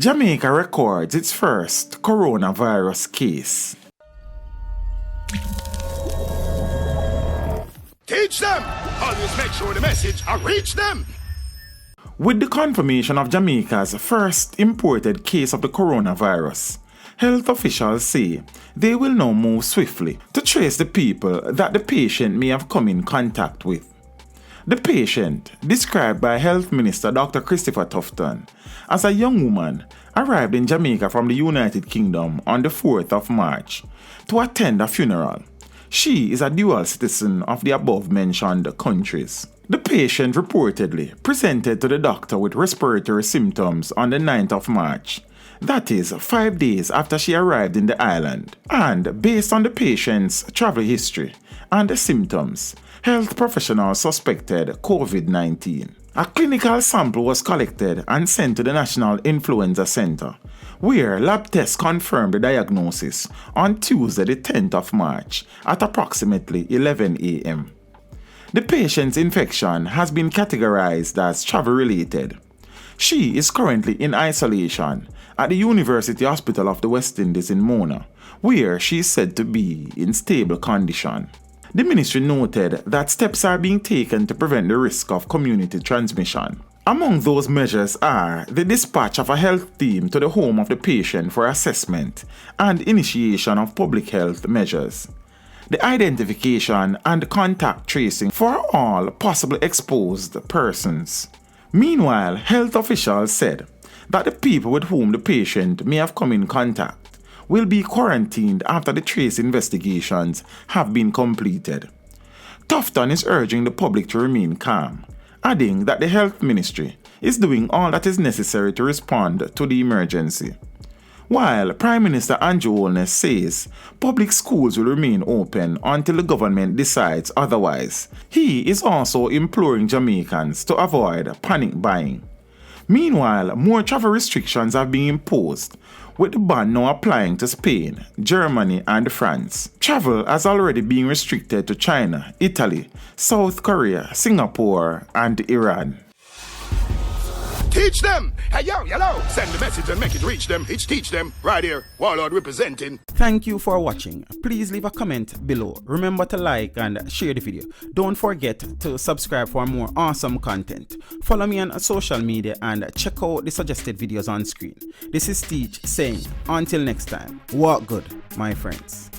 Jamaica records its first coronavirus case. Teach them! Always make sure the message reach them! With the confirmation of Jamaica's first imported case of the coronavirus, health officials say they will now move swiftly to trace the people that the patient may have come in contact with. The patient, described by Health Minister Dr. Christopher Tufton as a young woman, arrived in Jamaica from the United Kingdom on the 4th of March to attend a funeral. She is a dual citizen of the above-mentioned countries. The patient reportedly presented to the doctor with respiratory symptoms on the 9th of March. That is 5 days after she arrived in the island. And based on the patient's travel history and the symptoms, health professionals suspected COVID-19. A clinical sample was collected and sent to the National Influenza Center, where lab tests confirmed the diagnosis on Tuesday the 10th of March at approximately 11 a.m. The patient's infection has been categorized as travel-related. She is currently in isolation at the University Hospital of the West Indies in Mona, where she is said to be in stable condition. The ministry noted that steps are being taken to prevent the risk of community transmission. Among those measures are the dispatch of a health team to the home of the patient for assessment and initiation of public health measures, the identification and contact tracing for all possibly exposed persons. Meanwhile, health officials said that the people with whom the patient may have come in contact will be quarantined after the trace investigations have been completed. Tufton is urging the public to remain calm, adding that the health ministry is doing all that is necessary to respond to the emergency. While Prime Minister Andrew Holness says public schools will remain open until the government decides otherwise, he is also imploring Jamaicans to avoid panic buying. Meanwhile, more travel restrictions have been imposed, with the ban now applying to Spain, Germany and France. Travel has already been restricted to China, Italy, South Korea, Singapore and Iran. Teach them! Hey, yo, hello! Send the message and make it reach them. It's teach them. Right here, Warlord representing. Thank you for watching. Please leave a comment below. Remember to like and share the video. Don't forget to subscribe for more awesome content. Follow me on social media and check out the suggested videos on screen. This is Teach saying, until next time, walk good, my friends.